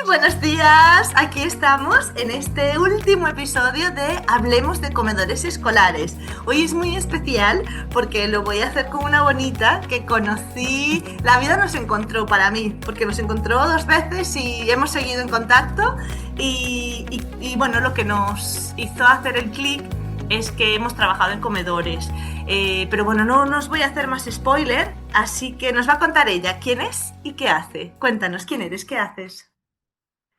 Buenos días, aquí estamos en este último episodio de Hablemos de comedores escolares. Hoy es muy especial porque lo voy a hacer con una bonita que conocí, la vida nos encontró para mí, porque nos encontró 2 veces y hemos seguido en contacto y bueno, lo que nos hizo hacer el clic es que hemos trabajado en comedores. Pero bueno, no os voy a hacer más spoiler, así que nos va a contar ella quién es y qué hace. Cuéntanos, ¿quién eres? ¿Qué haces?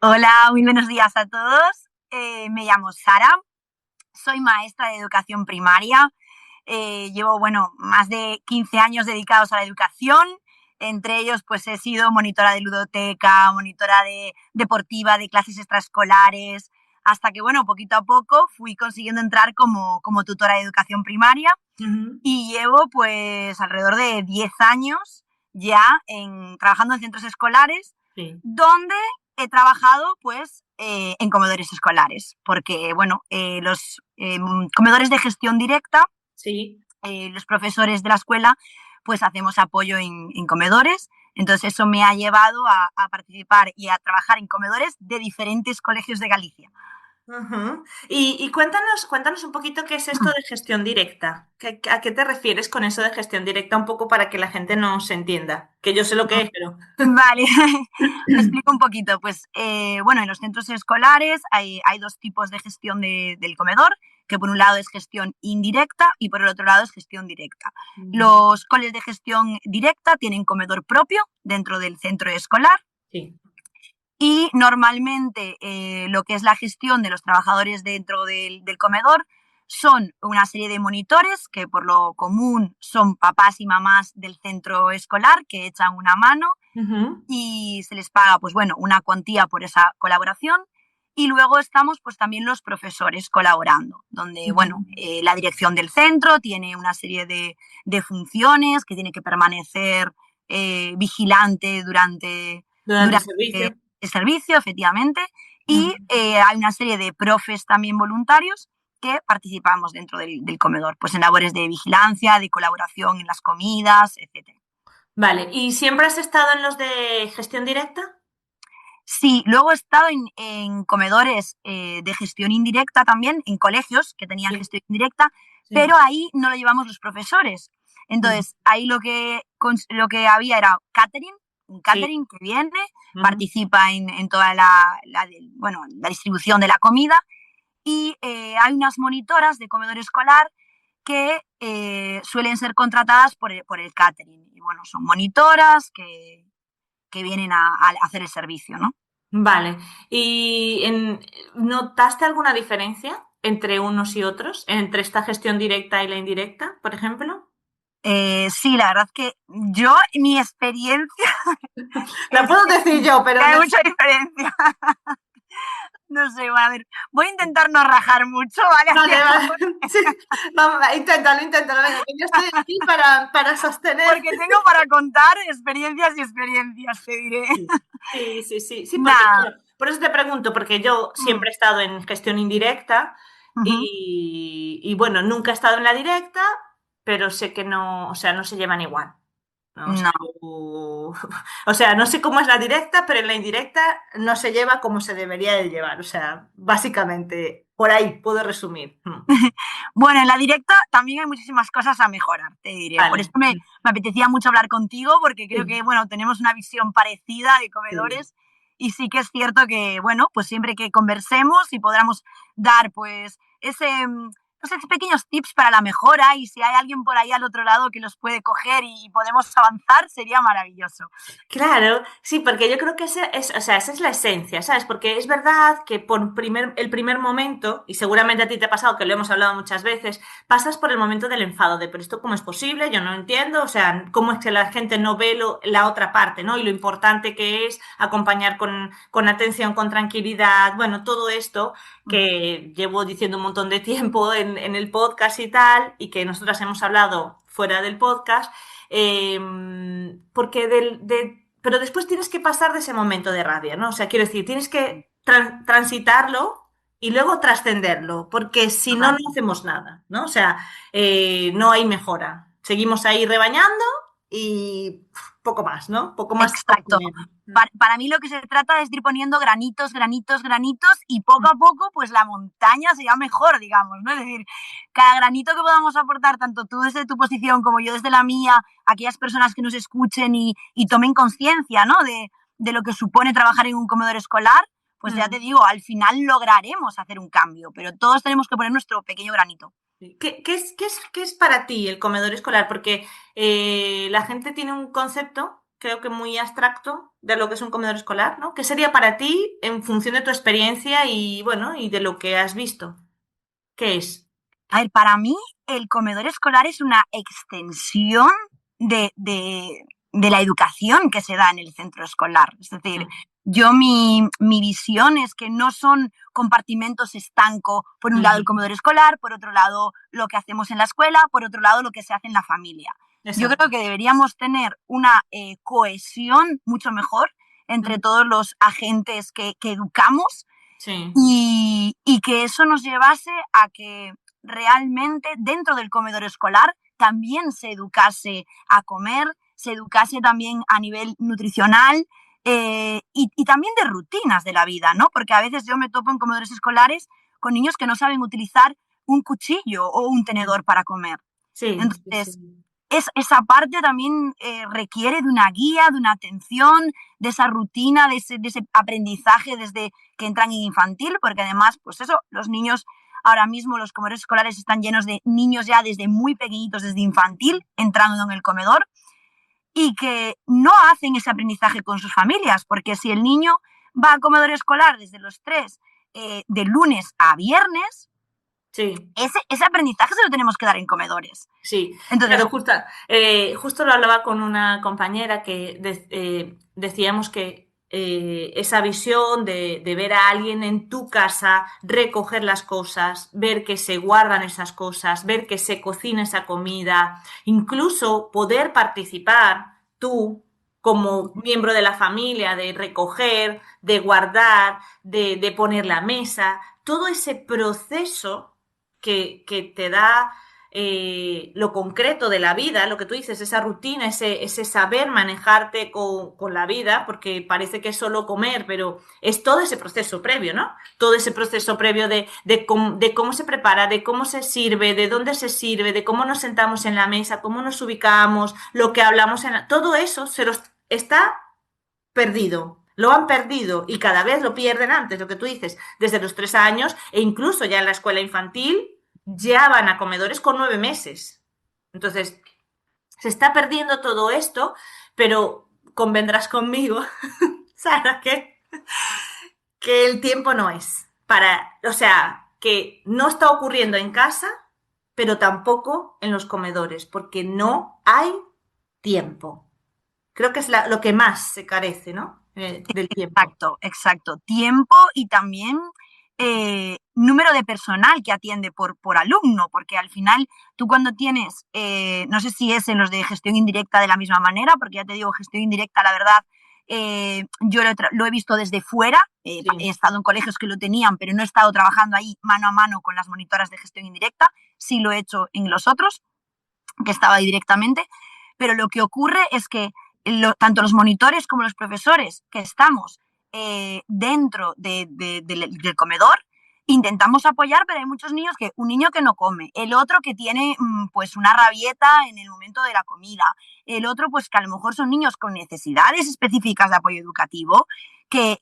Hola, muy buenos días a todos. Me llamo Sara, soy maestra de educación primaria. Llevo, más de 15 años dedicados a la educación. Entre ellos, pues he sido monitora de ludoteca, monitora deportiva, de clases extraescolares, hasta que, poquito a poco fui consiguiendo entrar como tutora de educación primaria. Uh-huh. Y llevo, pues, alrededor de 10 años ya trabajando en centros escolares, Sí. donde he trabajado, pues, en comedores escolares, porque, los comedores de gestión directa, Sí. los profesores de la escuela, pues hacemos apoyo en comedores. Entonces eso me ha llevado a participar y a trabajar en comedores de diferentes colegios de Galicia. Uh-huh. Y cuéntanos un poquito qué es esto de gestión directa. ¿A qué te refieres con eso de gestión directa? Un poco para que la gente nos entienda. Que yo sé lo que es, pero... Vale, te explico un poquito. Pues, en los centros escolares hay 2 tipos de gestión del comedor, que por un lado es gestión indirecta y por el otro lado es gestión directa. Los coles de gestión directa tienen comedor propio dentro del centro escolar. Sí. Y normalmente lo que es la gestión de los trabajadores dentro del comedor son una serie de monitores que por lo común son papás y mamás del centro escolar que echan una mano. Uh-huh. Y se les paga una cuantía por esa colaboración. Y luego estamos pues también los profesores colaborando, donde la dirección del centro tiene una serie de funciones que tiene que permanecer vigilante durante Durante el servicio. el servicio, efectivamente. Y hay una serie de profes también voluntarios que participamos dentro del comedor, pues en labores de vigilancia, de colaboración en las comidas, etc. Vale, ¿y siempre has estado en los de gestión directa? Sí, luego he estado en comedores de gestión indirecta también, en colegios que tenían Sí. gestión indirecta, Sí. pero ahí no lo llevamos los profesores. Entonces, ahí lo que había era catering, un catering que viene, participa en toda la distribución de la comida, y hay unas monitoras de comedor escolar que suelen ser contratadas por el catering. Y son monitoras que vienen a hacer el servicio, ¿no? Vale. ¿Y notaste alguna diferencia entre unos y otros? ¿Entre esta gestión directa y la indirecta, por ejemplo? Sí, la verdad que mi experiencia La es puedo que decir yo, pero hay no. mucha diferencia. No sé, a ver, voy a intentar no rajar mucho, ¿vale? Vale. Sí. Vamos, inténtalo. Venga, que yo estoy aquí para sostener. Porque tengo para contar experiencias y experiencias, te diré. Sí, porque Nah. claro, por eso te pregunto, porque yo siempre he estado en gestión indirecta Uh-huh. y bueno, nunca he estado en la directa, pero sé que no, o sea, no se llevan igual. ¿No? No. O sea, no sé cómo es la directa, pero en la indirecta no se lleva como se debería de llevar. O sea, básicamente, por ahí puedo resumir. Bueno, en la directa también hay muchísimas cosas a mejorar, te diré. Por eso Vale. me apetecía mucho hablar contigo, porque creo Sí, que, tenemos una visión parecida de sí. comedores, y sí que es cierto que, pues siempre que conversemos y podamos dar, pues, esos pequeños tips para la mejora, y si hay alguien por ahí al otro lado que los puede coger y podemos avanzar, sería maravilloso. Claro, sí, porque yo creo que o sea, esa es la esencia, ¿sabes? Porque es verdad que el primer momento, y seguramente a ti te ha pasado, que lo hemos hablado muchas veces, pasas por el momento del enfado, de, pero esto cómo es posible, yo no entiendo, o sea, cómo es que la gente no ve la otra parte, ¿no? Y lo importante que es acompañar con atención, con tranquilidad, bueno, todo esto que llevo diciendo un montón de tiempo en el podcast y tal, y que nosotras hemos hablado fuera del podcast. Porque pero después tienes que pasar de ese momento de rabia, ¿no? O sea, quiero decir, tienes que transitarlo y luego trascenderlo, porque si no, no Vale. hacemos nada, ¿no? O sea, no hay mejora. Seguimos ahí rebañando y poco más, ¿no? Poco más. Exacto. Para mí lo que se trata es de ir poniendo granitos, granitos, granitos y poco a poco pues la montaña será mejor, digamos, ¿no? Es decir, cada granito que podamos aportar, tanto tú desde tu posición como yo desde la mía, aquellas personas que nos escuchen y tomen conciencia, ¿no? De lo que supone trabajar en un comedor escolar, pues ya te digo, al final lograremos hacer un cambio, pero todos tenemos que poner nuestro pequeño granito. ¿Qué es para ti el comedor escolar? Porque la gente tiene un concepto, creo que muy abstracto, de lo que es un comedor escolar, ¿no? ¿Qué sería para ti en función de tu experiencia y, bueno, y de lo que has visto? ¿Qué es? A ver, para mí el comedor escolar es una extensión de la educación que se da en el centro escolar. Es decir, yo mi visión es que no son compartimentos estancos, por un lado el comedor escolar, por otro lado lo que hacemos en la escuela, por otro lado lo que se hace en la familia. Exacto. Yo creo que deberíamos tener una cohesión mucho mejor entre todos los agentes que educamos, sí, y que eso nos llevase a que realmente dentro del comedor escolar también se educase a comer, se educase también a nivel nutricional y también de rutinas de la vida, ¿no? Porque a veces yo me topo en comedores escolares con niños que no saben utilizar un cuchillo o un tenedor para comer. Sí, entonces, sí. Esa parte también requiere de una guía, de una atención, de esa rutina, de ese aprendizaje desde que entran en infantil, porque además, pues eso, los niños, ahora mismo los comedores escolares están llenos de niños ya desde muy pequeñitos, desde infantil, entrando en el comedor, y que no hacen ese aprendizaje con sus familias, porque si el niño va al comedor escolar desde los 3, de lunes a viernes, sí, ese aprendizaje se lo tenemos que dar en comedores. Sí, entonces, claro, justo lo hablaba con una compañera que decíamos que esa visión de ver a alguien en tu casa, recoger las cosas, ver que se guardan esas cosas, ver que se cocina esa comida, incluso poder participar tú como miembro de la familia, de recoger, de guardar, de poner la mesa, todo ese proceso que te da lo concreto de la vida, lo que tú dices, esa rutina, ese saber manejarte con la vida, porque parece que es solo comer, pero es todo ese proceso previo, ¿no? Todo ese proceso previo de cómo se prepara, de cómo se sirve, de dónde se sirve, de cómo nos sentamos en la mesa, cómo nos ubicamos, lo que hablamos, todo eso se los está perdido. Lo han perdido y cada vez lo pierden antes, lo que tú dices, desde los 3 años e incluso ya en la escuela infantil ya van a comedores con 9 meses. Entonces, se está perdiendo todo esto, pero convendrás conmigo, Sara, que el tiempo no es para, o sea, que no está ocurriendo en casa, pero tampoco en los comedores, porque no hay tiempo. Creo que es lo que más se carece, ¿no? Del tiempo. Exacto. Tiempo y también número de personal que atiende por alumno, porque al final tú cuando tienes, no sé si es en los de gestión indirecta de la misma manera, porque ya te digo, gestión indirecta, la verdad, yo lo he visto desde fuera, sí. He estado en colegios que lo tenían, pero no he estado trabajando ahí mano a mano con las monitoras de gestión indirecta, sí lo he hecho en los otros, que estaba ahí directamente, pero lo que ocurre es que tanto los monitores como los profesores que estamos dentro del comedor intentamos apoyar, pero hay muchos niños un niño que no come, el otro que tiene pues una rabieta en el momento de la comida, el otro pues que a lo mejor son niños con necesidades específicas de apoyo educativo que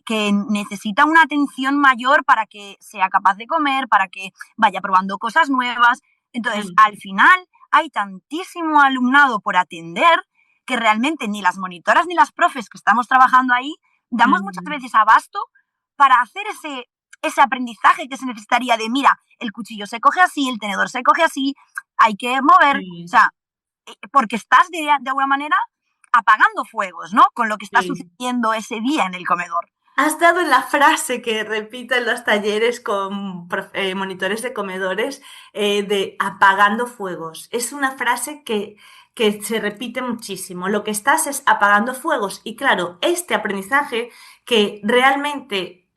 necesitan una atención mayor para que sea capaz de comer, para que vaya probando cosas nuevas. Entonces, al final hay tantísimo alumnado por atender que realmente ni las monitoras ni las profes que estamos trabajando ahí damos muchas veces abasto para hacer ese aprendizaje que se necesitaría de, mira, el cuchillo se coge así, el tenedor se coge así, hay que mover, o sea, porque estás de alguna manera apagando fuegos, ¿no? Con lo que está sucediendo ese día en el comedor. Has dado en la frase que repito en los talleres con monitores de comedores de apagando fuegos. Es una frase que se repite muchísimo. Lo que estás es apagando fuegos. Y claro, este aprendizaje que realmente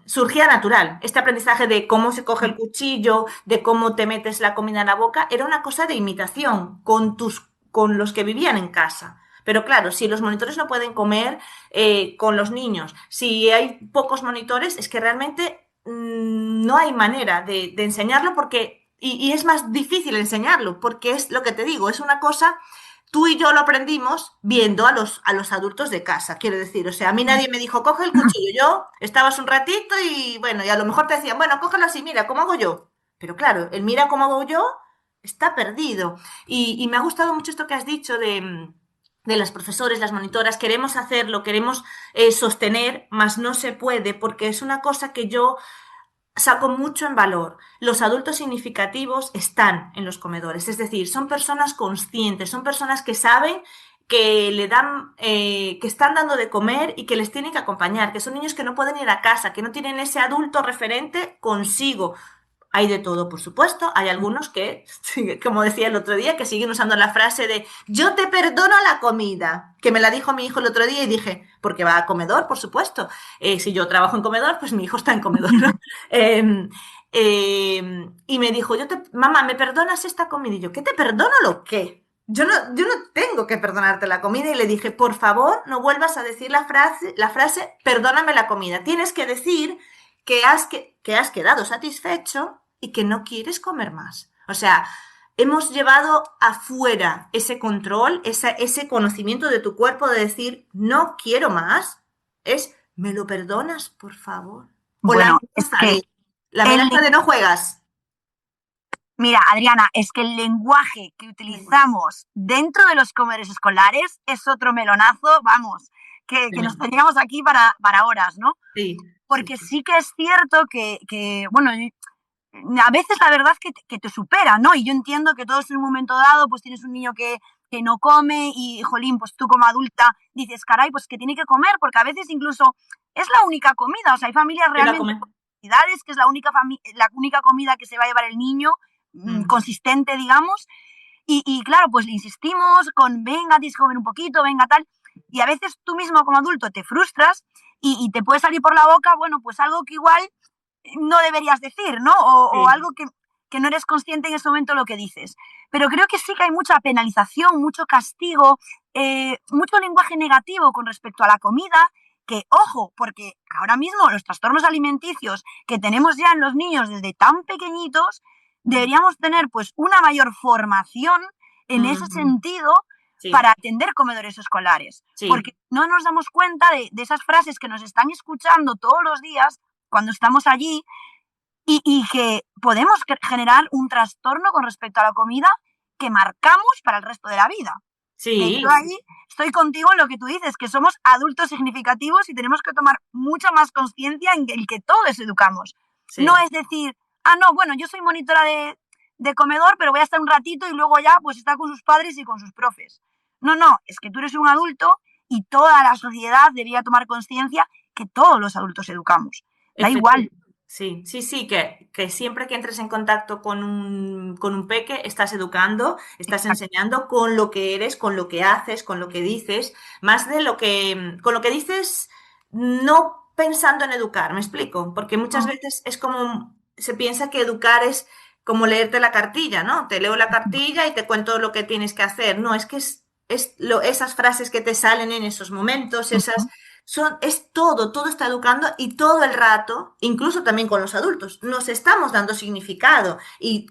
surgía natural. Este aprendizaje de cómo se coge el cuchillo, de cómo te metes la comida en la boca, era una cosa de imitación con tus con los que vivían en casa. Pero claro, si los monitores no pueden comer con los niños, si hay pocos monitores, es que realmente no hay manera de enseñarlo porque, y es más difícil enseñarlo, porque es lo que te digo, es una cosa, tú y yo lo aprendimos viendo a los adultos de casa, quiero decir, o sea, a mí nadie me dijo, coge el cuchillo, yo estabas un ratito y bueno, y a lo mejor te decían, bueno, cógelo así, mira, ¿cómo hago yo? Pero claro, el mira cómo hago yo está perdido. Y me ha gustado mucho esto que has dicho de los profesores, las monitoras, queremos hacerlo, queremos sostener, mas no se puede, porque es una cosa que yo saco mucho en valor. Los adultos significativos están en los comedores, es decir, son personas conscientes, son personas que saben que le dan, que están dando de comer y que les tienen que acompañar, que son niños que no pueden ir a casa, que no tienen ese adulto referente consigo. Hay de todo, por supuesto. Hay algunos que, como decía el otro día, que siguen usando la frase de yo te perdono la comida, que me la dijo mi hijo el otro día y dije, porque va a comedor, por supuesto. Si yo trabajo en comedor, pues mi hijo está en comedor, ¿no? Y me dijo, mamá, ¿me perdonas esta comida? Y yo, ¿qué te perdono lo qué? Yo no tengo que perdonarte la comida. Y le dije, por favor, no vuelvas a decir la frase perdóname la comida. Tienes que decir que has quedado satisfecho y que no quieres comer más. O sea, hemos llevado afuera ese control, ese conocimiento de tu cuerpo de decir, no quiero más, es, ¿me lo perdonas, por favor? O Bueno, es que la amenaza de no juegas. Mira, Adriana, es que el lenguaje que utilizamos dentro de los comedores escolares es otro melonazo, vamos, que nos teníamos aquí para horas, ¿no? Sí. Porque sí que es cierto que bueno, a veces la verdad es que te supera, ¿no? Y yo entiendo que todos en un momento dado pues tienes un niño que no come y, jolín, pues tú como adulta dices, caray, pues que tiene que comer, porque a veces incluso es la única comida, o sea, hay familias realmente con necesidades que es la única comida que se va a llevar el niño, consistente, digamos, y claro, pues le insistimos con, venga, tienes que comer un poquito, venga, tal, y a veces tú mismo como adulto te frustras y te puede salir por la boca, bueno, pues algo que igual no deberías decir, ¿no? O algo que no eres consciente en ese momento lo que dices. Pero creo que sí que hay mucha penalización, mucho castigo, mucho lenguaje negativo con respecto a la comida, que, ojo, porque ahora mismo los trastornos alimenticios que tenemos ya en los niños desde tan pequeñitos, deberíamos tener pues una mayor formación en ese sentido para atender comedores escolares. Porque no nos damos cuenta de esas frases que nos están escuchando todos los días cuando estamos allí y que podemos generar un trastorno con respecto a la comida que marcamos para el resto de la vida. Sí. Yo ahí estoy contigo en lo que tú dices, que somos adultos significativos y tenemos que tomar mucha más conciencia en el que todos educamos. Sí. No es decir, no, bueno, yo soy monitora de comedor, pero voy a estar un ratito y luego ya pues está con sus padres y con sus profes. No, es que tú eres un adulto y toda la sociedad debería tomar conciencia que todos los adultos educamos. Da igual. Sí, que siempre que entres en contacto con un peque, estás educando, estás enseñando con lo que eres, con lo que haces, con lo que dices, más de con lo que dices, no pensando en educar, ¿me explico? Porque muchas veces es como, se piensa que educar es como leerte la cartilla, ¿no? Te leo la cartilla y te cuento lo que tienes que hacer. No, es que esas frases que te salen en esos momentos, es todo está educando y todo el rato, incluso también con los adultos, nos estamos dando significado. Y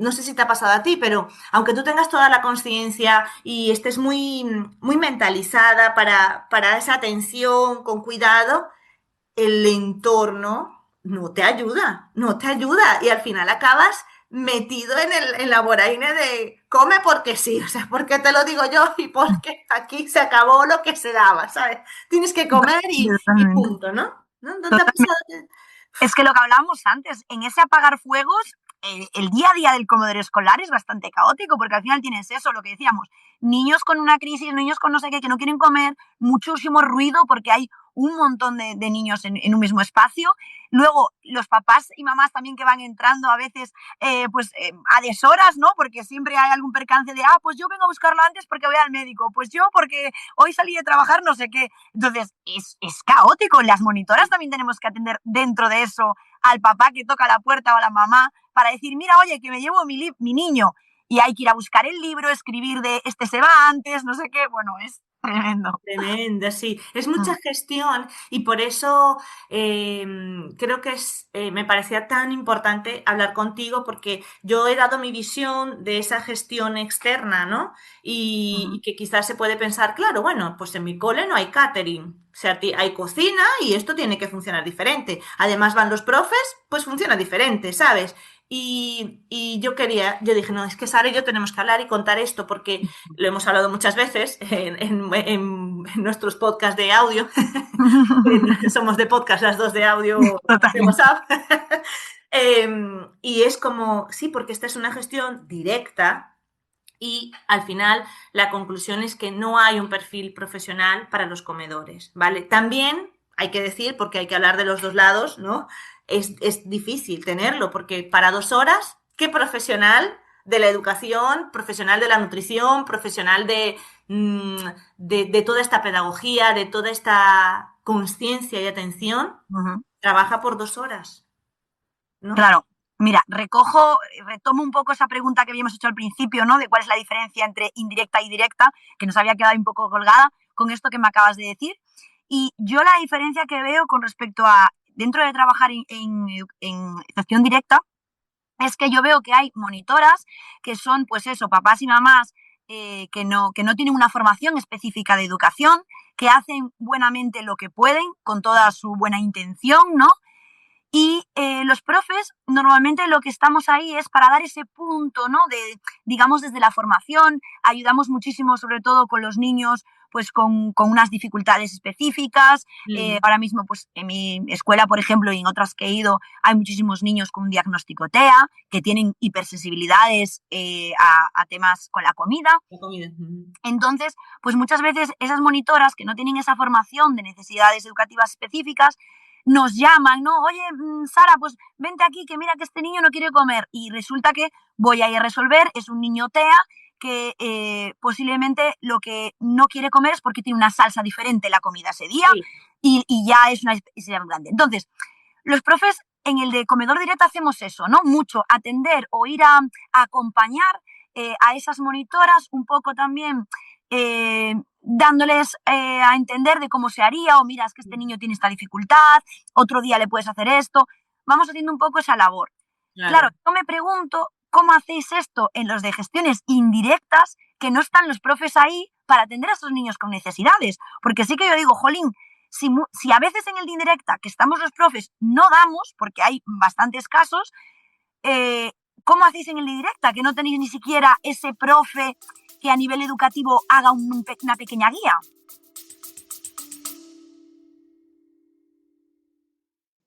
no sé si te ha pasado a ti, pero aunque tú tengas toda la conciencia y estés muy, muy mentalizada para esa atención con cuidado, el entorno no te ayuda y al final acabas metido en la vorágine de come porque sí, o sea, porque te lo digo yo y porque aquí se acabó lo que se daba, ¿sabes? Tienes que comer y punto, ¿no? ¿No te ha pasado? Es que lo que hablábamos antes, en ese apagar fuegos, el día a día del comedor escolar es bastante caótico, porque al final tienes eso, lo que decíamos, niños con una crisis, niños con no sé qué, que no quieren comer, muchísimo ruido porque hay un montón de niños en un mismo espacio. Luego, los papás y mamás también que van entrando a veces a deshoras, ¿no? Porque siempre hay algún percance de, pues yo vengo a buscarlo antes porque voy al médico, pues yo porque hoy salí de trabajar no sé qué. Entonces, es caótico. Las monitoras también tenemos que atender dentro de eso al papá que toca la puerta o a la mamá para decir, mira, oye, que me llevo mi niño. y hay que ir a buscar el libro, escribir de este se va antes, no sé qué, bueno, es tremendo. Tremendo, sí. Es mucha gestión y por eso creo que me parecía tan importante hablar contigo porque yo he dado mi visión de esa gestión externa, ¿no? Y que quizás se puede pensar, claro, bueno, pues en mi cole no hay catering, o sea, hay cocina y esto tiene que funcionar diferente. Además van los profes, pues funciona diferente, ¿sabes? Y yo dije, no, es que Sara y yo tenemos que hablar y contar esto porque lo hemos hablado muchas veces en nuestros podcasts de audio. Somos de podcast las dos de audio de WhatsApp. Y es como, sí, porque esta es una gestión directa y al final la conclusión es que no hay un perfil profesional para los comedores, ¿vale? También hay que decir, porque hay que hablar de los dos lados, ¿no? Es difícil tenerlo, porque para 2 horas, ¿qué profesional de la educación, profesional de la nutrición, profesional de toda esta pedagogía, de toda esta conciencia y atención, trabaja por 2 horas? ¿No? Claro, mira, retomo un poco esa pregunta que habíamos hecho al principio, ¿no? De cuál es la diferencia entre indirecta y directa, que nos había quedado un poco colgada con esto que me acabas de decir. Y yo la diferencia que veo con respecto a dentro de trabajar en gestión directa es que yo veo que hay monitoras que son, pues eso, papás y mamás que no tienen una formación específica de educación, que hacen buenamente lo que pueden con toda su buena intención, ¿no? Y los profes normalmente lo que estamos ahí es para dar ese punto, ¿no? Digamos, desde la formación, ayudamos muchísimo sobre todo con los niños pues con unas dificultades específicas. Ahora mismo pues en mi escuela, por ejemplo, y en otras que he ido, hay muchísimos niños con un diagnóstico TEA, que tienen hipersensibilidades a temas con la comida. Entonces, pues muchas veces esas monitoras que no tienen esa formación de necesidades educativas específicas, nos llaman, ¿no? Oye, Sara, pues vente aquí, que mira que este niño no quiere comer. Y resulta que voy a ir a resolver, es un niño TEA que posiblemente lo que no quiere comer es porque tiene una salsa diferente en la comida ese día, sí. y ya es una necesidad grande. Entonces, los profes en el de comedor directo hacemos eso, ¿no? Mucho, atender o ir a acompañar a esas monitoras, un poco también dándoles a entender de cómo se haría, o mira, es que este niño tiene esta dificultad, otro día le puedes hacer esto. Vamos haciendo un poco esa labor. Claro, yo me pregunto cómo hacéis esto en los de gestiones indirectas, que no están los profes ahí para atender a estos niños con necesidades. Porque sí que yo digo, jolín, si a veces en el de indirecta, que estamos los profes, no damos, porque hay bastantes casos, ¿cómo hacéis en el de directa? Que no tenéis ni siquiera ese profe que a nivel educativo haga una pequeña guía.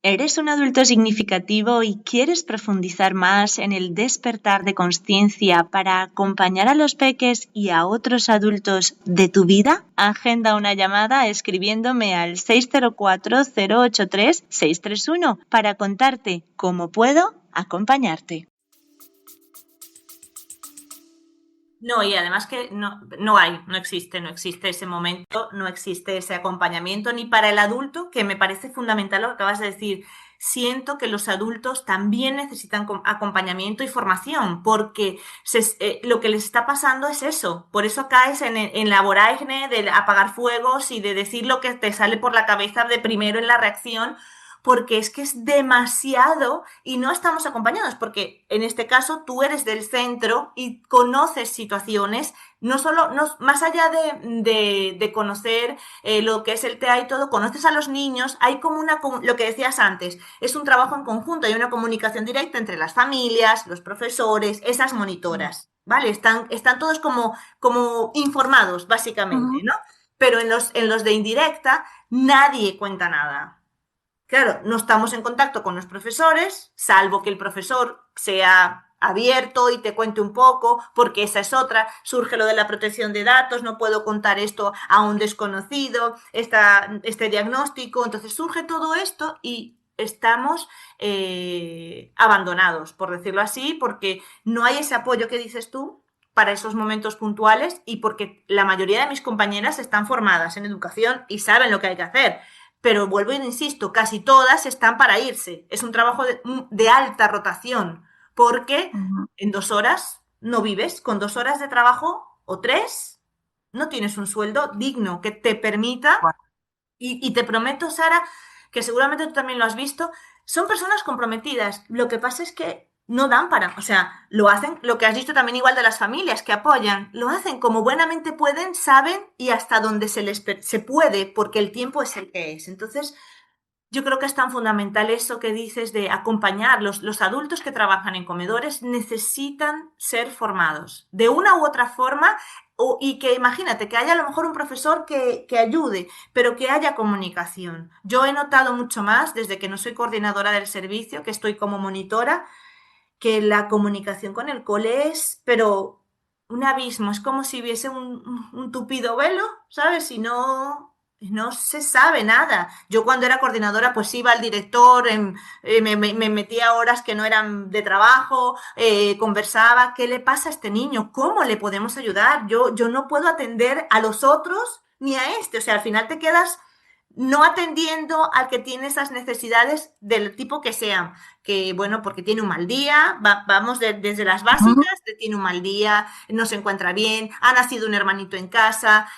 ¿Eres un adulto significativo y quieres profundizar más en el despertar de conciencia para acompañar a los peques y a otros adultos de tu vida? Agenda una llamada escribiéndome al 604-083-631 para contarte cómo puedo acompañarte. No, y además que no existe ese momento, no existe ese acompañamiento ni para el adulto, que me parece fundamental lo que acabas de decir. Siento que los adultos también necesitan acompañamiento y formación, porque lo que les está pasando es eso. Por eso caes en la vorágine de apagar fuegos y de decir lo que te sale por la cabeza de primero en la reacción, porque es que es demasiado y no estamos acompañados, porque en este caso tú eres del centro y conoces situaciones, más allá de conocer lo que es el TEA y todo, conoces a los niños, hay como lo que decías antes, es un trabajo en conjunto, hay una comunicación directa entre las familias, los profesores, esas monitoras, ¿vale? Están todos como informados, básicamente, ¿no? Pero en los de indirecta nadie cuenta nada. Claro, no estamos en contacto con los profesores, salvo que el profesor sea abierto y te cuente un poco, porque esa es otra, surge lo de la protección de datos, no puedo contar esto a un desconocido, este diagnóstico, entonces surge todo esto y estamos abandonados, por decirlo así, porque no hay ese apoyo que dices tú para esos momentos puntuales y porque la mayoría de mis compañeras están formadas en educación y saben lo que hay que hacer. Pero vuelvo e insisto, casi todas están para irse. Es un trabajo de alta rotación, porque en 2 horas no vives. Con 2 horas de trabajo o 3, no tienes un sueldo digno que te permita. Bueno, Y te prometo, Sara, que seguramente tú también lo has visto, son personas comprometidas. Lo que pasa es que no dan para, o sea, lo hacen, lo que has dicho también igual de las familias que apoyan, lo hacen como buenamente pueden, saben y hasta donde se puede, porque el tiempo es el que es. Entonces, yo creo que es tan fundamental eso que dices de acompañar. Los adultos que trabajan en comedores necesitan ser formados de una u otra forma y que imagínate que haya a lo mejor un profesor que ayude, pero que haya comunicación. Yo he notado mucho más desde que no soy coordinadora del servicio, que estoy como monitora, que la comunicación con el cole es, pero un abismo, es como si hubiese un tupido velo, ¿sabes? Y no se sabe nada. Yo cuando era coordinadora pues iba al director, me metía horas que no eran de trabajo, conversaba, ¿qué le pasa a este niño? ¿Cómo le podemos ayudar? Yo no puedo atender a los otros ni a este, o sea, al final te quedas no atendiendo al que tiene esas necesidades del tipo que sean, que bueno, porque tiene un mal día, vamos desde las ujú, básicas, tiene un mal día, no se encuentra bien, ha nacido un hermanito en casa,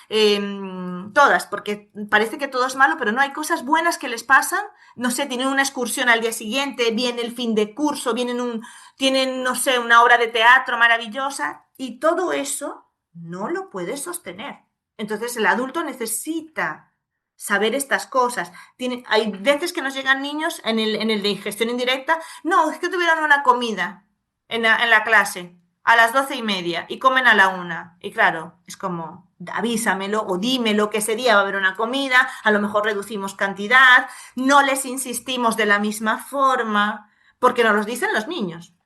todas, porque parece que todo es malo, pero no, hay cosas buenas que les pasan, no sé, tienen una excursión al día siguiente, viene el fin de curso, tienen, no sé, una obra de teatro maravillosa, y todo eso no lo puedes sostener. Entonces el adulto necesita saber estas cosas. Hay veces que nos llegan niños en el de ingestión indirecta, no, es que tuvieron una comida en la clase a las 12:30 y comen a la 1. Y claro, es como, avísamelo o dímelo que ese día va a haber una comida, a lo mejor reducimos cantidad, no les insistimos de la misma forma, porque nos los dicen los niños.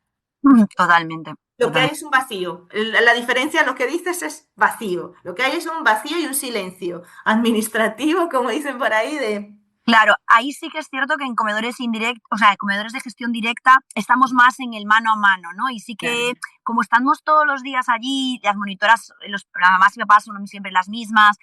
totalmente, Lo que hay totalmente. es un vacío. La diferencia, lo que dices es vacío. Lo que hay es un vacío y un silencio administrativo, como dicen por ahí, de... Claro, ahí sí que es cierto que en comedores indirectos, o sea, en comedores de gestión directa, estamos más en el mano a mano, ¿no? Y sí Claro. que, como estamos todos los días allí, las monitoras, las mamás y papás son siempre las mismas,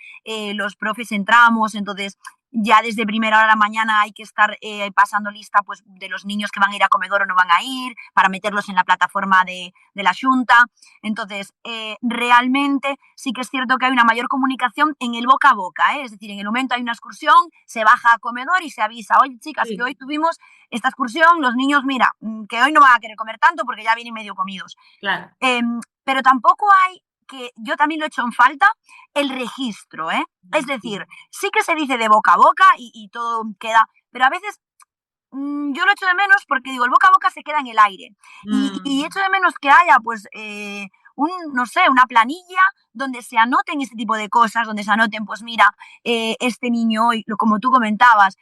los profes entramos, entonces ya desde primera hora de la mañana hay que estar pasando lista pues, de los niños que van a ir a comedor o no van a ir, para meterlos en la plataforma de la Junta. Entonces, realmente sí que es cierto que hay una mayor comunicación en el boca a boca, ¿eh? Es decir, en el momento hay una excursión, se baja a comedor y se avisa, oye chicas, que Sí, hoy tuvimos esta excursión, los niños, mira, que hoy no van a querer comer tanto porque ya vienen medio comidos. claro. Eh, pero tampoco hay, que yo también lo he hecho en falta, el registro, ¿eh? Es Sí. decir, sí que se dice de boca a boca y todo queda, pero a veces yo lo echo de menos porque digo, el boca a boca se queda en el aire. Y Mm, echo de menos que haya, pues, no sé, una planilla donde se anoten este tipo de cosas, donde se anoten, pues mira, este niño hoy, como tú comentabas,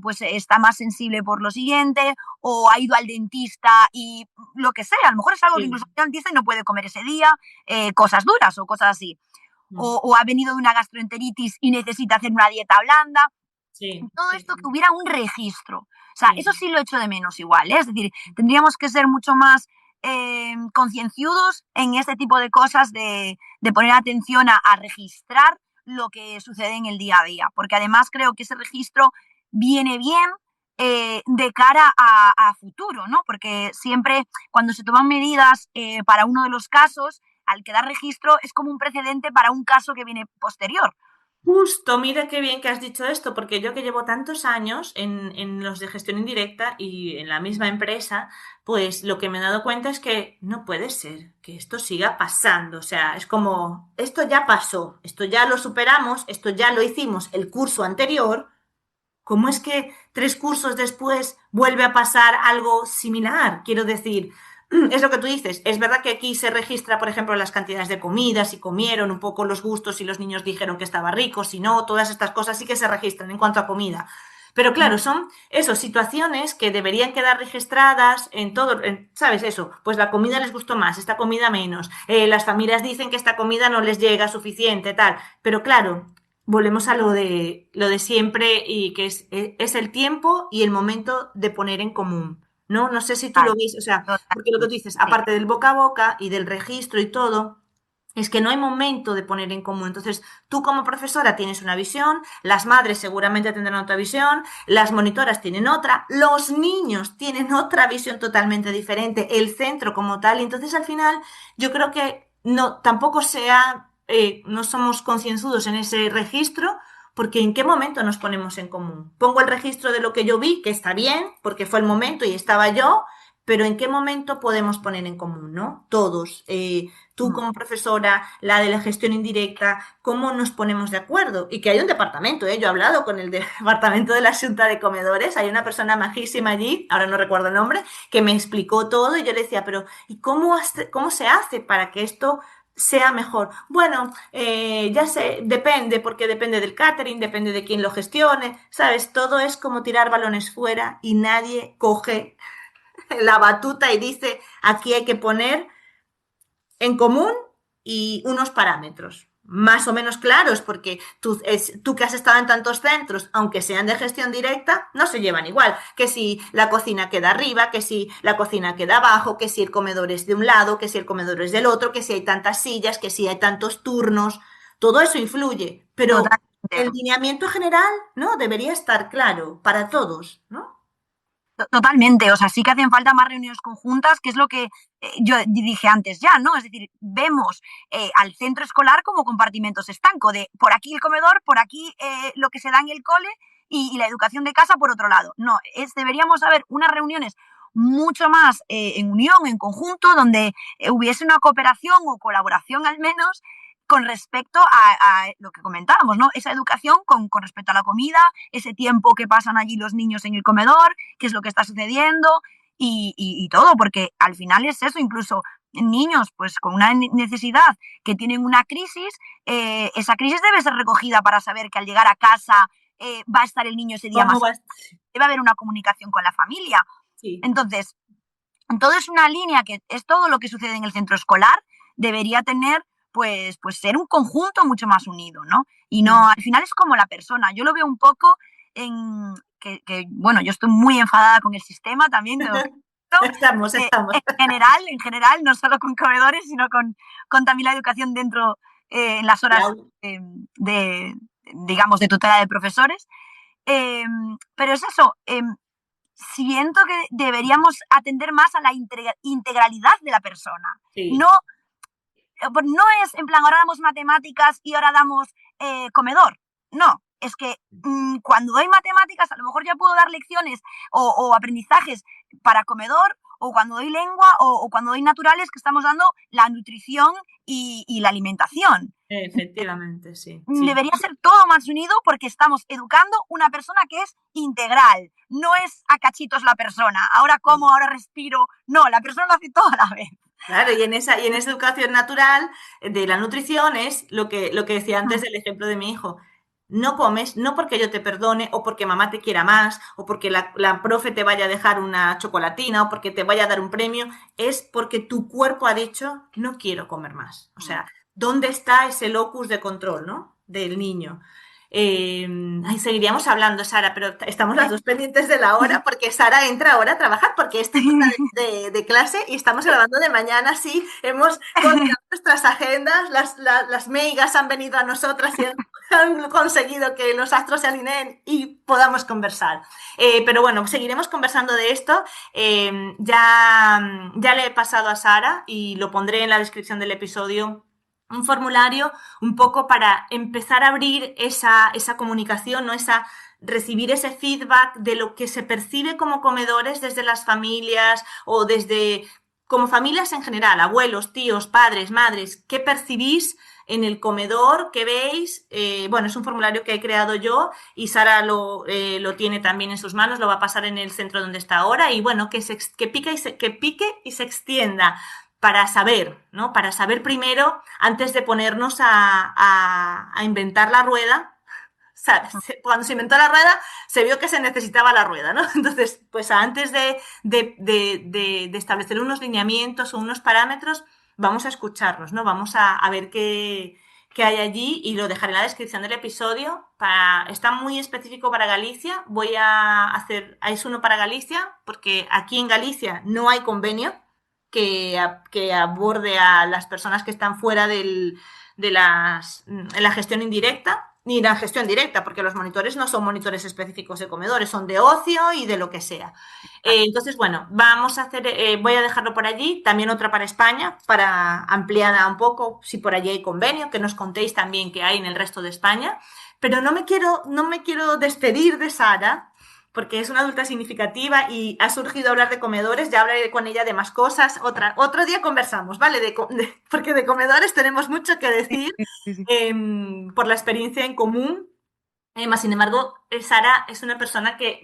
pues está más sensible por lo siguiente, o ha ido al dentista y lo que sea, a lo mejor es algo que sí. incluso el dentista y no puede comer ese día, cosas duras o cosas así. Mm, O ha venido de una gastroenteritis y necesita hacer una dieta blanda, sí, todo sí, esto que sí, hubiera un registro. O sea, eso sí. sí lo echo de menos igual, ¿eh? Es decir, tendríamos que ser mucho más concienciudos en este tipo de cosas, de poner atención a registrar lo que sucede en el día a día, porque además creo que ese registro viene bien de cara a futuro, ¿no? Porque siempre cuando se toman medidas para uno de los casos, al quedar registro es como un precedente para un caso que viene posterior. Justo, mira qué bien que has dicho esto, porque yo que llevo tantos años en los de gestión indirecta y en la misma empresa, pues lo que me he dado cuenta es que no puede ser que esto siga pasando. O sea, es como, esto ya pasó, esto ya lo superamos, esto ya lo hicimos el curso anterior. ¿Cómo es que 3 cursos después vuelve a pasar algo similar? Quiero decir, es lo que tú dices. Es verdad que aquí se registra, por ejemplo, las cantidades de comida, si comieron, un poco los gustos, si los niños dijeron que estaba rico, si no, todas estas cosas sí que se registran en cuanto a comida. Pero claro, son eso, situaciones que deberían quedar registradas en todo, ¿sabes? Eso, pues la comida les gustó más, esta comida menos. Las familias dicen que esta comida no les llega suficiente, tal. Pero claro, volvemos a lo de siempre y que es el tiempo y el momento de poner en común. No sé si tú lo Total, ves, o sea, porque lo que tú totalmente, dices, sí. aparte del boca a boca y del registro y todo, Es que no hay momento de poner en común. Entonces, tú como profesora tienes una visión, las madres seguramente tendrán otra visión, las monitoras tienen otra, los niños tienen otra visión totalmente diferente, el centro como tal. Y entonces, al final, yo creo que no, tampoco no somos concienzudos en ese registro, porque ¿en qué momento nos ponemos en común? Pongo el registro de lo que yo vi, que está bien, porque fue el momento y estaba yo, pero ¿en qué momento podemos poner en común, ¿no? Todos. Tú como profesora, la de la gestión indirecta, ¿cómo nos ponemos de acuerdo? Y que hay un departamento, ¿eh? Yo he hablado con el departamento de la Junta de Comedores, hay una persona majísima allí, ahora no recuerdo el nombre, que me explicó todo y yo le decía, pero ¿y cómo se hace para que esto sea mejor? Bueno, ya sé, depende, porque depende del catering, depende de quién lo gestione, ¿sabes? Todo es como tirar balones fuera y nadie coge la batuta y dice, aquí hay que poner en común y unos parámetros más o menos claros, porque tú que has estado en tantos centros, aunque sean de gestión directa, no se llevan igual. Que si la cocina queda arriba, que si la cocina queda abajo, que si el comedor es de un lado, que si el comedor es del otro, que si hay tantas sillas, que si hay tantos turnos, todo eso influye. Pero el Totalmente. lineamiento general, ¿no? Debería estar claro para todos, ¿no? Totalmente, o sea, sí que hacen falta más reuniones conjuntas, que es lo que yo dije antes ya, ¿no? Es decir, vemos al centro escolar como compartimentos estanco, de por aquí el comedor, por aquí lo que se da en el cole y la educación de casa por otro lado. No, deberíamos haber unas reuniones mucho más en unión, en conjunto, donde hubiese una cooperación o colaboración al menos con respecto a lo que comentábamos, ¿no? Esa educación con respecto a la comida, ese tiempo que pasan allí los niños en el comedor, qué es lo que está sucediendo y todo, porque al final es eso, incluso niños pues con una necesidad que tienen una crisis, esa crisis debe ser recogida para saber que al llegar a casa va a estar el niño ese día ¿Cómo más. vas? Debe haber una comunicación con la familia. Sí. Entonces, todo es una línea que es todo lo que sucede en el centro escolar, debería tener pues ser un conjunto mucho más unido, ¿no? Y no, al final es como la persona. Yo lo veo un poco en bueno, yo estoy muy enfadada con el sistema también, tengo que Estamos. en general, no solo con comedores, sino con también la educación dentro, en las horas de, digamos, de tutela de profesores. Pero es eso, siento que deberíamos atender más a la integralidad de la persona. Sí. No, no es en plan, ahora damos matemáticas y ahora damos comedor. No, es que cuando doy matemáticas a lo mejor ya puedo dar lecciones o aprendizajes para comedor, o cuando doy lengua o cuando doy naturales, que estamos dando la nutrición y la alimentación. Efectivamente, sí. Debería ser todo más unido porque estamos educando una persona que es integral. No es a cachitos la persona. Ahora como, ahora respiro. No, la persona lo hace toda la vez. Claro, y en esa educación natural de la nutrición es lo que decía antes del ejemplo de mi hijo. No comes, no porque yo te perdone, o porque mamá te quiera más, o porque la profe te vaya a dejar una chocolatina, o porque te vaya a dar un premio, es porque tu cuerpo ha dicho, no quiero comer más. O sea, ¿dónde está ese locus de control, ¿no? Del niño? Seguiríamos hablando, Sara, pero estamos las dos pendientes de la hora porque Sara entra ahora a trabajar porque es técnica de clase y estamos grabando de mañana, sí, hemos coordinado nuestras agendas, las meigas han venido a nosotras y han conseguido que los astros se alineen y podamos conversar. Pero bueno, seguiremos conversando de esto. Ya le he pasado a Sara y lo pondré en la descripción del episodio, un formulario un poco para empezar a abrir esa comunicación, ¿no? Recibir ese feedback de lo que se percibe como comedores desde las familias o desde como familias en general, abuelos, tíos, padres, madres, ¿qué percibís en el comedor? ¿Qué veis? Bueno, es un formulario que he creado yo y Sara lo tiene también en sus manos, lo va a pasar en el centro donde está ahora y bueno, que pique y se extienda para saber, ¿no? Para saber primero, antes de ponernos a inventar la rueda. Cuando se inventó la rueda, se vio que se necesitaba la rueda, ¿no? Entonces, pues antes de establecer unos lineamientos o unos parámetros, vamos a escucharnos, ¿no? Vamos a ver qué hay allí y lo dejaré en la descripción del episodio. Está muy específico para Galicia. Es uno para Galicia, porque aquí en Galicia no hay convenio. que aborde a las personas que están fuera en la gestión indirecta ni la gestión directa, porque los monitores no son monitores específicos de comedores, son de ocio y de lo que sea. Entonces, bueno, voy a dejarlo por allí, también otra para España, para ampliada un poco, si por allí hay convenio, que nos contéis también qué hay en el resto de España. Pero no me quiero despedir de Sara, porque es una adulta significativa y ha surgido hablar de comedores, ya hablaré con ella de más cosas. Otro día conversamos, ¿vale? Porque de comedores tenemos mucho que decir por la experiencia en común. Más sin embargo, Sara es una persona que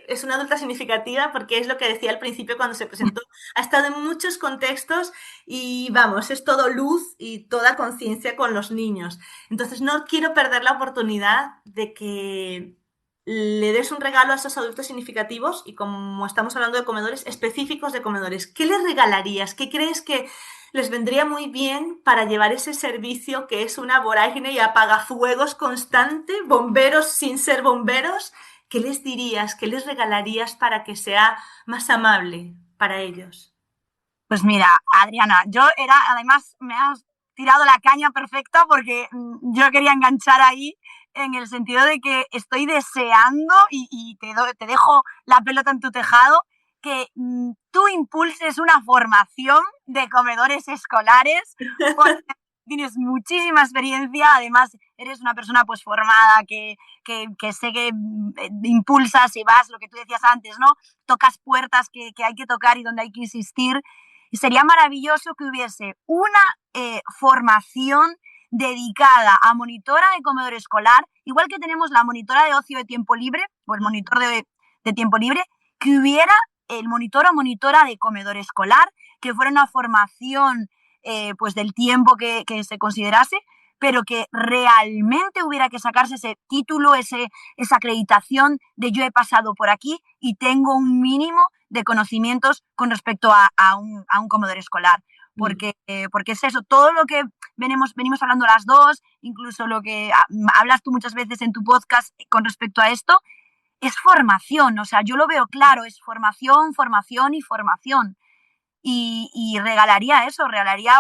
es una adulta significativa porque es lo que decía al principio cuando se presentó. Ha estado en muchos contextos y vamos, es todo luz y toda conciencia con los niños. Entonces no quiero perder la oportunidad de que le des un regalo a esos adultos significativos y como estamos hablando de comedores, específicos de comedores. ¿Qué les regalarías? ¿Qué crees que les vendría muy bien para llevar ese servicio que es una vorágine y apagafuegos constante, bomberos sin ser bomberos? ¿Qué les dirías? ¿Qué les regalarías para que sea más amable para ellos? Pues mira, Adriana, además me has tirado la caña perfecta porque yo quería enganchar ahí en el sentido de que estoy deseando y te dejo la pelota en tu tejado, que tú impulses una formación de comedores escolares, porque tienes muchísima experiencia, además eres una persona pues formada, que sé que impulsas y vas, lo que tú decías antes, ¿no? Tocas puertas que hay que tocar y donde hay que insistir. Y sería maravilloso que hubiese una formación dedicada a monitora de comedor escolar, igual que tenemos la monitora de ocio de tiempo libre o el monitor de tiempo libre, que hubiera el monitor o monitora de comedor escolar, que fuera una formación pues del tiempo que se considerase, pero que realmente hubiera que sacarse ese título, esa acreditación de yo he pasado por aquí y tengo un mínimo de conocimientos con respecto a un comedor escolar. Porque es eso, todo lo que venimos hablando las dos, incluso lo que hablas tú muchas veces en tu podcast con respecto a esto, es formación. O sea, yo lo veo claro, es formación, formación y formación. Y regalaría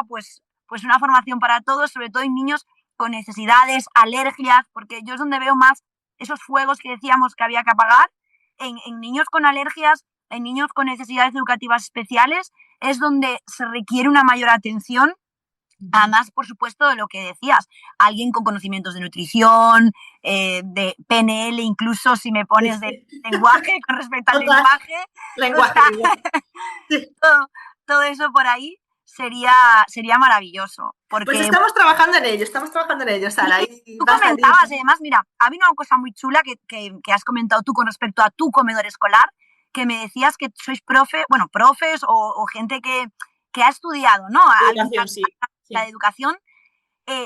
pues una formación para todos, sobre todo en niños con necesidades, alergias, porque yo es donde veo más esos fuegos que decíamos que había que apagar, en niños con alergias, en niños con necesidades educativas especiales, es donde se requiere una mayor atención, además, por supuesto, de lo que decías, alguien con conocimientos de nutrición, de PNL, incluso si me pones de lenguaje, con respecto al lenguaje. Todo eso por ahí sería maravilloso. Porque, pues estamos trabajando en ello, Sara. Y tú comentabas, además, mira, había una cosa muy chula que has comentado tú con respecto a tu comedor escolar, que me decías que sois profes o gente que ha estudiado, ¿no? La educación.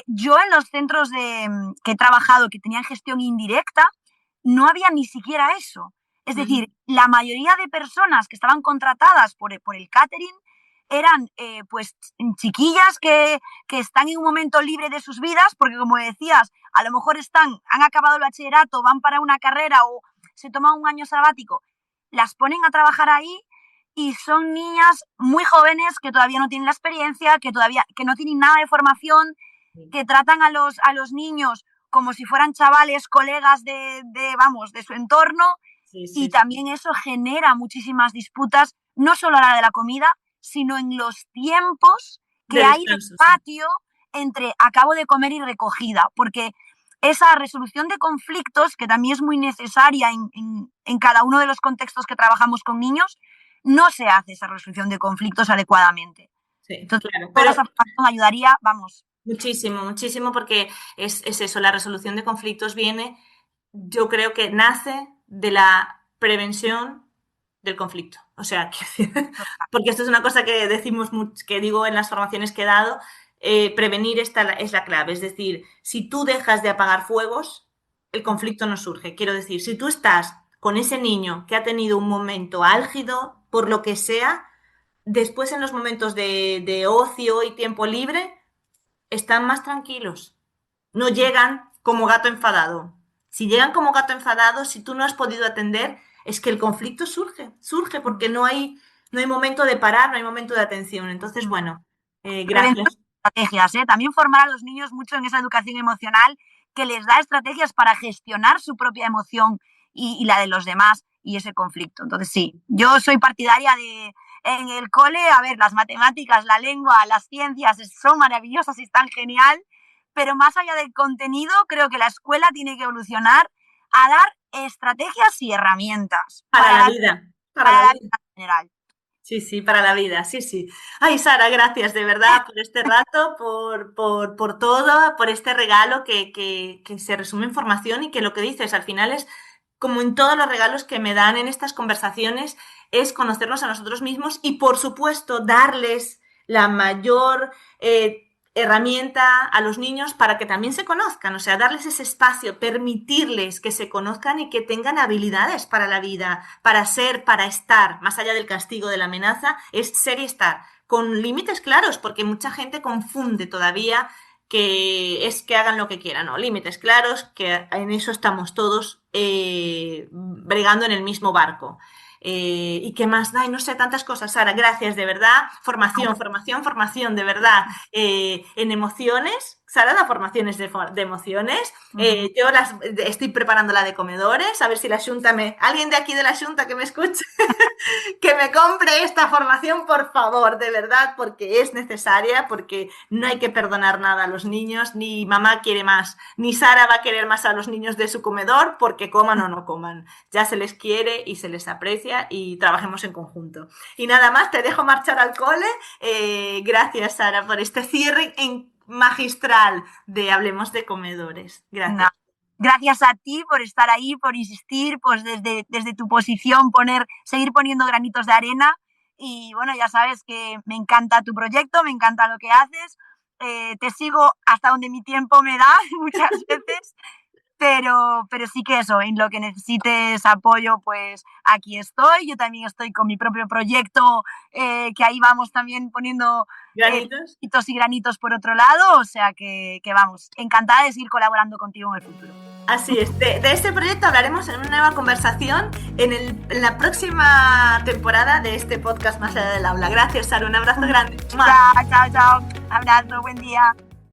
Yo en los centros que he trabajado, que tenían gestión indirecta, no había ni siquiera eso. Es decir, la mayoría de personas que estaban contratadas por el catering eran pues chiquillas que están en un momento libre de sus vidas, porque como decías, a lo mejor han acabado el bachillerato, van para una carrera o se toman un año sabático, las ponen a trabajar ahí y son niñas muy jóvenes que todavía no tienen la experiencia, que no tienen nada de formación, que tratan a los niños como si fueran chavales, colegas de su entorno. Y también eso genera muchísimas disputas, no solo a la hora de la comida, sino en los tiempos que hay de patio entre acabo de comer y recogida, porque esa resolución de conflictos, que también es muy necesaria en cada uno de los contextos que trabajamos con niños, no se hace esa resolución de conflictos adecuadamente. Sí, entonces, claro, toda esa formación ayudaría, muchísimo, porque es eso, la resolución de conflictos yo creo que nace de la prevención del conflicto. O sea, porque esto es una cosa que que digo en las formaciones que he dado, prevenir es la clave. Es decir, si tú dejas de apagar fuegos, el conflicto no surge. Quiero decir, si tú estás con ese niño que ha tenido un momento álgido, por lo que sea, después en los momentos de ocio y tiempo libre, están más tranquilos. No llegan como gato enfadado. Si llegan como gato enfadado, si tú no has podido atender, es que el conflicto surge porque no hay no hay momento de parar, no hay momento de atención. Entonces, bueno, Prevención gracias. y estrategias, ¿eh? También formar a los niños mucho en esa educación emocional que les da estrategias para gestionar su propia emoción y la de los demás y ese conflicto. Entonces, sí, yo soy partidaria de en el cole, a ver, las matemáticas, la lengua, las ciencias son maravillosas y están genial, pero más allá del contenido, creo que la escuela tiene que evolucionar a dar estrategias y herramientas Para la vida, para la para la vida. vida en general. Sí, sí, para la vida, sí, sí. Ay, Sara, gracias de verdad por este rato, por todo, por este regalo que se resume en formación y que lo que dices al final es, como en todos los regalos que me dan en estas conversaciones, es conocernos a nosotros mismos y, por supuesto, darles la mayor herramienta a los niños para que también se conozcan, o sea, darles ese espacio, permitirles que se conozcan y que tengan habilidades para la vida, para ser, para estar, más allá del castigo, de la amenaza, es ser y estar, con límites claros, porque mucha gente confunde todavía que es que hagan lo que quieran, ¿no? Límites claros, que en eso estamos todos bregando en el mismo barco. ¿Y qué más da? Y no sé, tantas cosas, Sara, gracias, de verdad. Formación, de verdad. En emociones, Sara da formaciones de emociones. Yo las estoy preparando la de comedores, a ver si la Xunta alguien de aquí de la Xunta que me escuche, que me compre esta formación, por favor, de verdad, porque es necesaria, porque no hay que perdonar nada a los niños, ni mamá quiere más, ni Sara va a querer más a los niños de su comedor, porque coman o no coman. Ya se les quiere y se les aprecia y trabajemos en conjunto. Y nada más, te dejo marchar al cole. Gracias, Sara, por este cierre magistral de Hablemos de Comedores. Gracias. No. Gracias a ti por estar ahí, por insistir, pues desde tu posición seguir poniendo granitos de arena. Y bueno, ya sabes que me encanta tu proyecto, me encanta lo que haces. Te sigo hasta donde mi tiempo me da muchas veces. Pero sí que eso, en lo que necesites apoyo, pues aquí estoy. Yo también estoy con mi propio proyecto, que ahí vamos también poniendo ¿Granitos? y granitos por otro lado. O sea que vamos, encantada de seguir colaborando contigo en el futuro. Así es, de este proyecto hablaremos en una nueva conversación en la próxima temporada de este podcast Más allá del aula. Gracias, Sara, un abrazo grande. Chao, chao, chao. Abrazo, buen día.